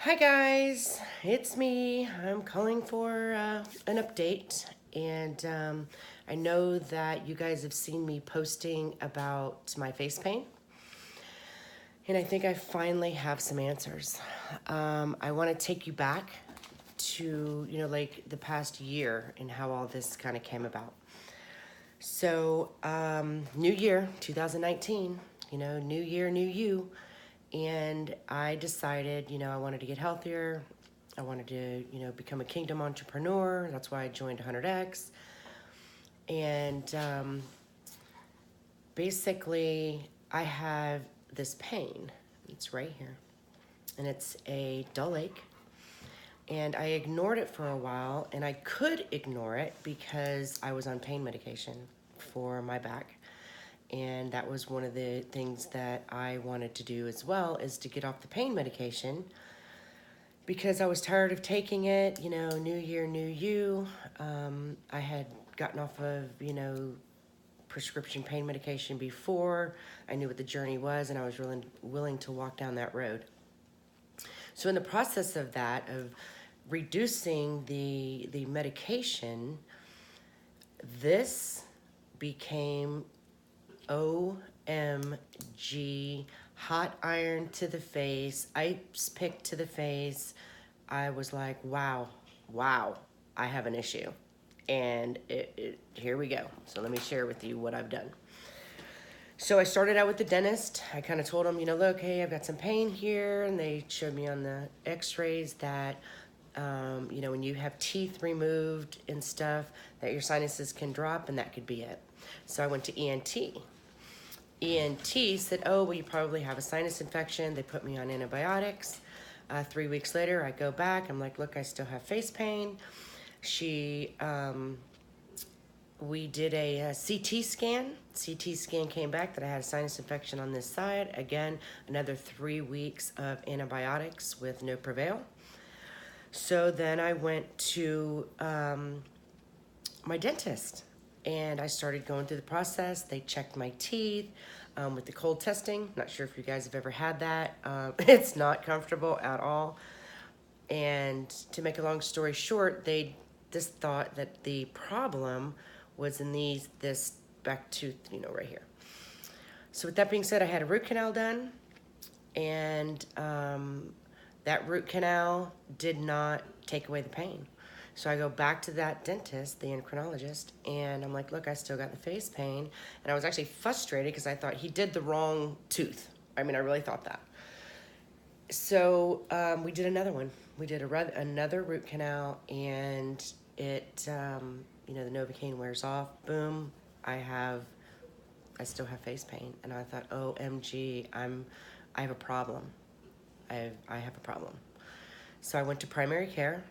Hi guys, it's me. I'm calling for an update, and I know that you guys have seen me posting about my face pain, and I think I finally have some answers. I want to take you back to like the past year and how all this kind of came about. So, new year, 2019. New year, new you. And I decided, I wanted to get healthier. I wanted to, become a kingdom entrepreneur. That's why I joined 100X. And basically, I have this pain. It's right here. And it's a dull ache. And I ignored it for a while. And I could ignore it because I was on pain medication for my back. And that was one of the things that I wanted to do as well, is to get off the pain medication because I was tired of taking it. New year, new you. I had gotten off of, prescription pain medication before. I knew what the journey was, and I was really willing to walk down that road. So in the process of that, of reducing the medication, this became OMG, hot iron to the face, ice pick to the face. I was like, wow, I have an issue. And here we go. So let me share with you what I've done. So I started out with the dentist. I kind of told them, look, hey, I've got some pain here. And they showed me on the x-rays that, when you have teeth removed and stuff, that your sinuses can drop, and that could be it. So I went to ENT. ENT said, oh, well, you probably have a sinus infection. They put me on antibiotics. 3 weeks later, I go back. I'm like, look, I still have face pain. We did a CT scan. CT scan came back that I had a sinus infection on this side. Again, another 3 weeks of antibiotics with no prevail. So then I went to my dentist. And I started going through the process. They checked my teeth with the cold testing. Not sure if you guys have ever had that. It's not comfortable at all. And to make a long story short, they just thought that the problem was in this back tooth, right here. So with that being said, I had a root canal done. And that root canal did not take away the pain. So I go back to that dentist, the endocrinologist, and I'm like, look, I still got the face pain. And I was actually frustrated because I thought he did the wrong tooth. I mean, I really thought that. So we did another one. We did another root canal, and it, the Novocaine wears off. Boom, I still have face pain. And I thought, OMG, I have a problem. I have a problem. So I went to primary care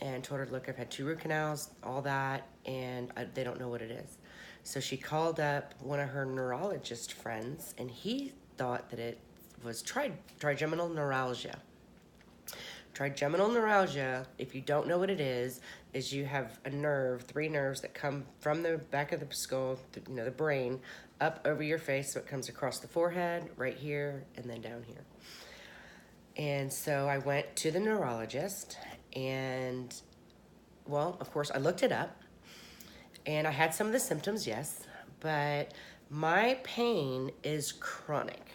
and told her, look, I've had 2 root canals, all that, and they don't know what it is. So she called up one of her neurologist friends, and he thought that it was trigeminal neuralgia. Trigeminal neuralgia, if you don't know what it is you have a nerve, 3 nerves that come from the back of the skull, the brain, up over your face, so it comes across the forehead, right here, and then down here. And so I went to the neurologist, and, well, of course, I looked it up, and I had some of the symptoms, yes, but my pain is chronic,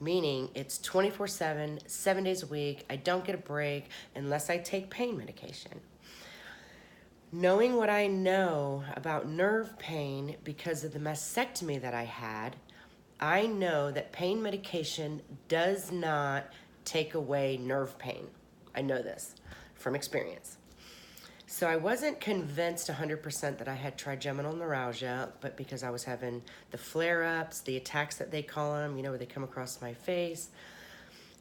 meaning it's 24/7, 7 days a week. I don't get a break unless I take pain medication. Knowing what I know about nerve pain because of the mastectomy that I had, I know that pain medication does not take away nerve pain. I know this from experience. So I wasn't convinced 100% that I had trigeminal neuralgia, but because I was having the flare-ups, the attacks that they call them, where they come across my face.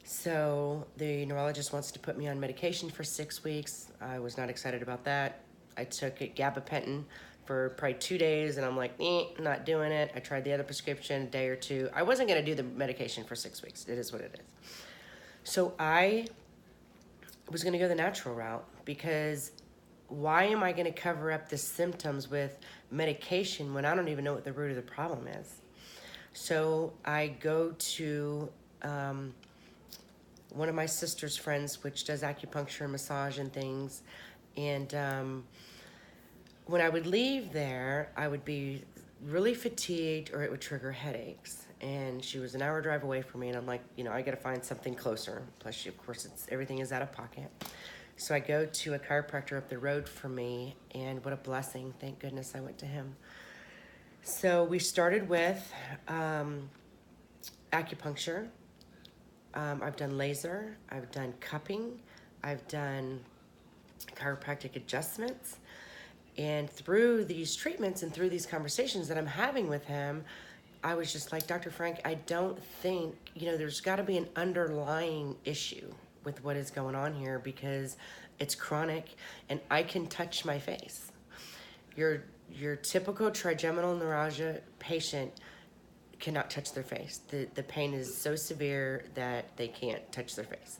So the neurologist wants to put me on medication for 6 weeks. I was not excited about that. I took gabapentin for probably 2 days, and I'm like, not doing it. I tried the other prescription a day or two. I wasn't going to do the medication for 6 weeks. It is what it is. So I was going to go the natural route, because why am I going to cover up the symptoms with medication when I don't even know what the root of the problem is? So I go to one of my sister's friends, which does acupuncture and massage and things. And when I would leave there, I would be really fatigued or it would trigger headaches. And she was an hour drive away from me. And I'm like, I got to find something closer. Plus, of course, everything is out of pocket. So I go to a chiropractor up the road from me. And what a blessing. Thank goodness I went to him. So we started with acupuncture. I've done laser. I've done cupping. I've done chiropractic adjustments. And through these treatments and through these conversations that I'm having with him, I was just like, Dr. Frank, I don't think, there's got to be an underlying issue with what is going on here because it's chronic and I can touch my face. Your typical trigeminal neuralgia patient cannot touch their face. The pain is so severe that they can't touch their face.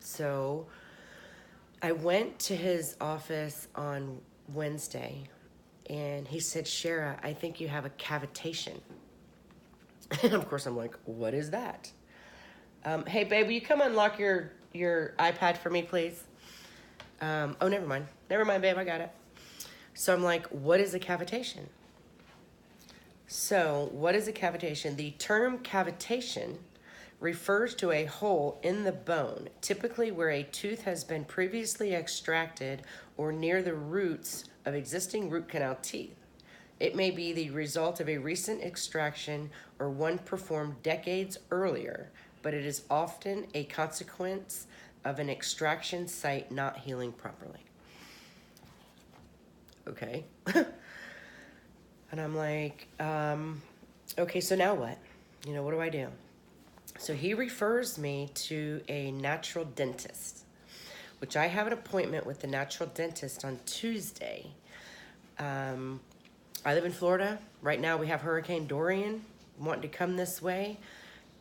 So I went to his office on Wednesday, and he said, Shara, I think you have a cavitation. And of course, I'm like, what is that? Hey, babe, will you come unlock your iPad for me, please? Oh, never mind. Never mind, babe, I got it. So I'm like, what is a cavitation? So what is a cavitation? The term cavitation refers to a hole in the bone, typically where a tooth has been previously extracted or near the roots of existing root canal teeth. It may be the result of a recent extraction or one performed decades earlier, but it is often a consequence of an extraction site not healing properly. Okay. And I'm like, okay, so now what? What do I do? So he refers me to a natural dentist, which I have an appointment with the natural dentist on Tuesday. I live in Florida. Right now we have Hurricane Dorian wanting to come this way.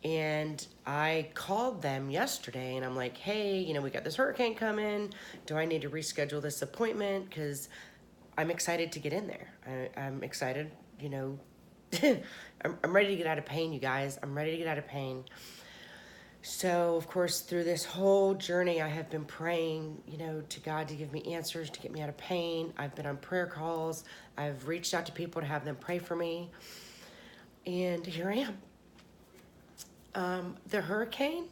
And I called them yesterday and I'm like, hey, we got this hurricane coming. Do I need to reschedule this appointment? Because I'm excited to get in there. I'm excited, I'm ready to get out of pain, you guys. I'm ready to get out of pain. So, of course, through this whole journey, I have been praying, to God to give me answers, to get me out of pain. I've been on prayer calls. I've reached out to people to have them pray for me. And here I am. The hurricane,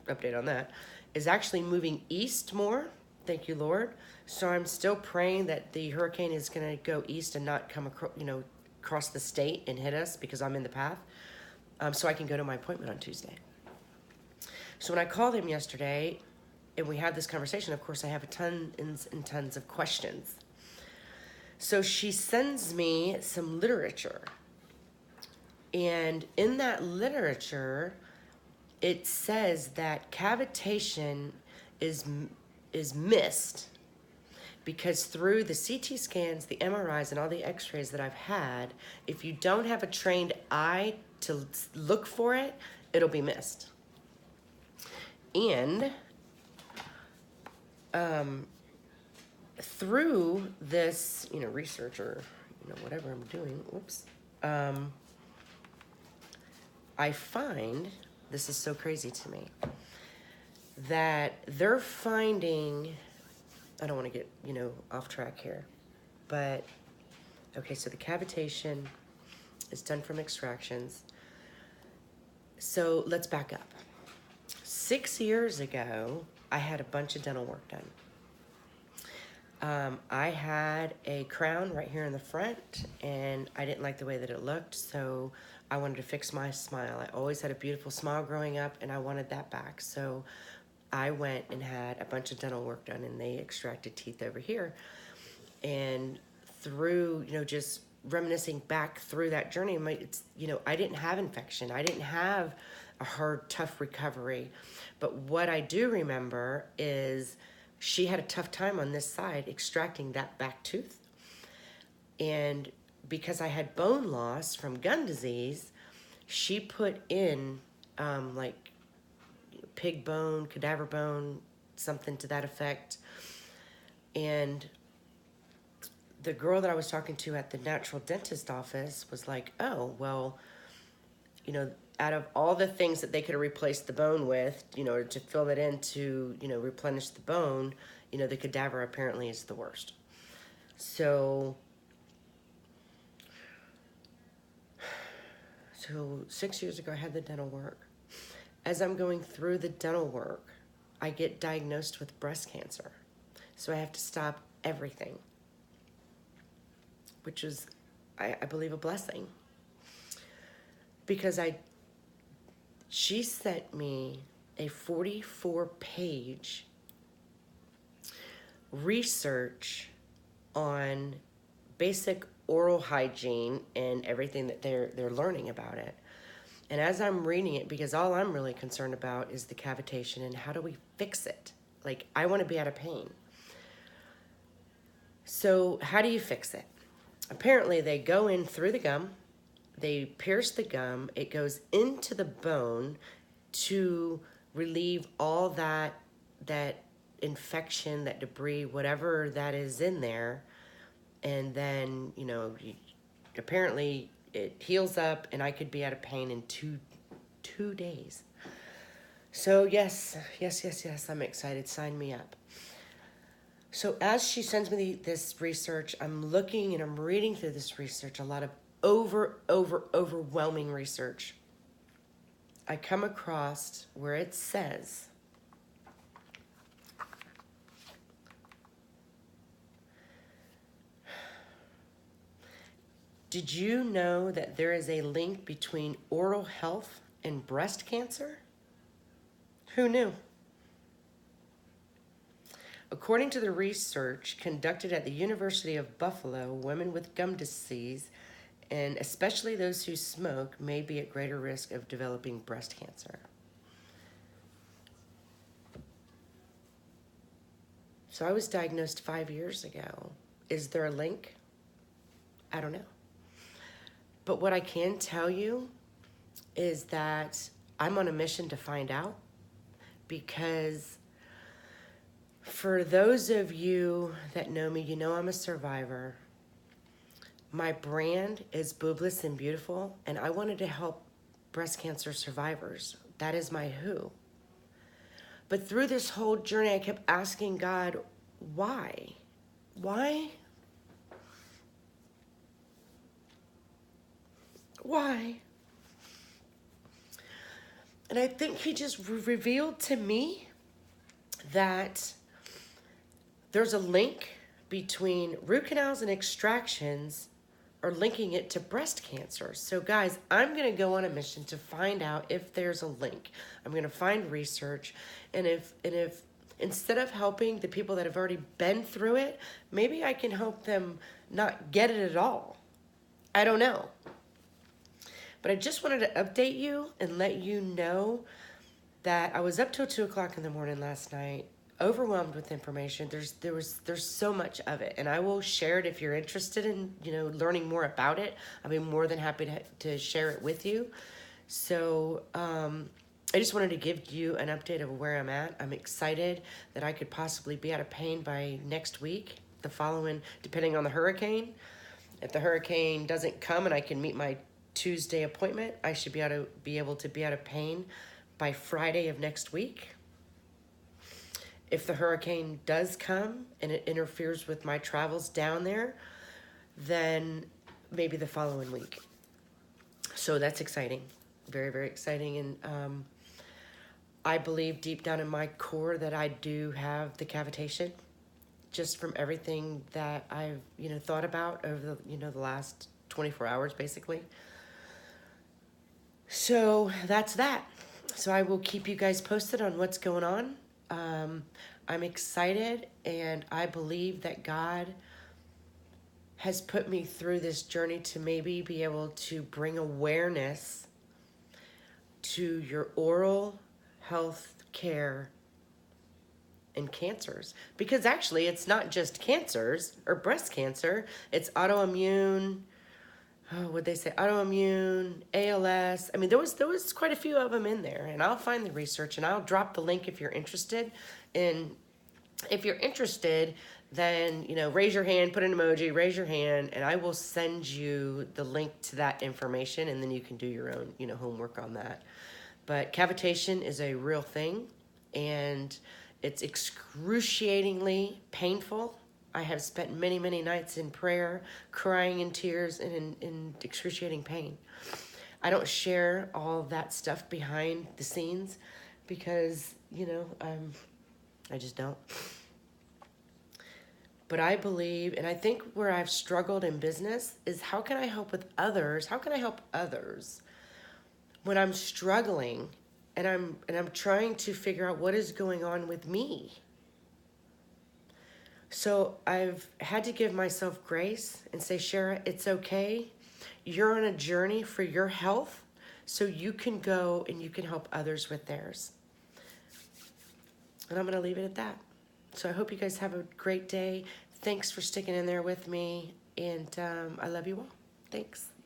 update on that, is actually moving east more. Thank you, Lord. So I'm still praying that the hurricane is going to go east and not come across the state and hit us because I'm in the path. So I can go to my appointment on Tuesday. So when I called him yesterday and we had this conversation, of course, I have tons and tons of questions. So she sends me some literature. And in that literature, it says that cavitation is missed because through the CT scans, the MRIs, and all the x-rays that I've had, if you don't have a trained eye to look for it, it'll be missed. And through this, research or, whatever I'm doing, I find, this is so crazy to me, that they're finding, I don't want to get, off track here, but, okay, so the cavitation is done from extractions. So let's back up. 6 years ago, I had a bunch of dental work done. I had a crown right here in the front, and I didn't like the way that it looked, so I wanted to fix my smile. I always had a beautiful smile growing up, and I wanted that back. So I went and had a bunch of dental work done, and they extracted teeth over here. And through, just reminiscing back through that journey, I didn't have infection. I didn't have a hard, tough recovery. But what I do remember is she had a tough time on this side extracting that back tooth. And because I had bone loss from gum disease, she put in pig bone, cadaver bone, something to that effect. And the girl that I was talking to at the natural dentist office was like, oh, well, out of all the things that they could have replaced the bone with, to fill it in to, replenish the bone, the cadaver apparently is the worst. So 6 years ago, I had the dental work. As I'm going through the dental work, I get diagnosed with breast cancer. So I have to stop everything, which is, I believe, a blessing. Because she sent me a 44-page research on basic oral hygiene and everything that they're learning about it. And as I'm reading it, because all I'm really concerned about is the cavitation and how do we fix it? Like, I want to be out of pain. So how do you fix it? Apparently, they go in through the gum, they pierce the gum, it goes into the bone to relieve all that infection, that debris, whatever that is in there. And then, apparently it heals up and I could be out of pain in two days. So yes, I'm excited. Sign me up. So as she sends me this research, I'm looking and I'm reading through this research, a lot of overwhelming research. I come across where it says, did you know that there is a link between oral health and breast cancer? Who knew? According to the research conducted at the University of Buffalo, women with gum disease, and especially those who smoke, may be at greater risk of developing breast cancer. So I was diagnosed 5 years ago. Is there a link? I don't know. But what I can tell you is that I'm on a mission to find out, because for those of you that know me, you know I'm a survivor. My brand is Boobless and Beautiful, and I wanted to help breast cancer survivors. That is my who. But through this whole journey, I kept asking God, why? Why? Why? And I think he just revealed to me that there's a link between root canals and extractions are linking it to breast cancer. So guys, I'm gonna go on a mission to find out if there's a link. I'm gonna find research, and if instead of helping the people that have already been through it, maybe I can help them not get it at all. I don't know. But I just wanted to update you and let you know that I was up till 2 o'clock in the morning last night, overwhelmed with information. There's so much of it, and I will share it if you're interested in learning more about it. I'll be more than happy to share it with you. So I just wanted to give you an update of where I'm at. I'm excited that I could possibly be out of pain by next week, the following, depending on the hurricane. If the hurricane doesn't come and I can meet my Tuesday appointment, I should be able to be out of pain by Friday of next week. If the hurricane does come and it interferes with my travels down there, then maybe the following week. So that's exciting. Very, very exciting. And I believe deep down in my core that I do have the cavitation, just from everything that I've thought about over the last 24 hours basically. So that's that. So I will keep you guys posted on what's going on. I'm excited, and I believe that God has put me through this journey to maybe be able to bring awareness to your oral health care and cancers. Because actually, it's not just cancers or breast cancer, it's autoimmune. What'd they say? Autoimmune, ALS. I mean, there was quite a few of them in there, and I'll find the research and I'll drop the link if you're interested. And if you're interested, then, you know, raise your hand, put an emoji, raise your hand, and I will send you the link to that information, and then you can do your own, you know, homework on that. But cavitation is a real thing, and it's excruciatingly painful. I have spent many, many nights in prayer, crying in tears and in excruciating pain. I don't share all that stuff behind the scenes because, you know, I just don't. But I believe, and I think where I've struggled in business is how can I help with others? How can I help others when I'm struggling and I'm trying to figure out what is going on with me? So I've had to give myself grace and say, Shara, it's okay. You're on a journey for your health, so you can go and you can help others with theirs. And I'm going to leave it at that. So I hope you guys have a great day. Thanks for sticking in there with me, and I love you all. Thanks.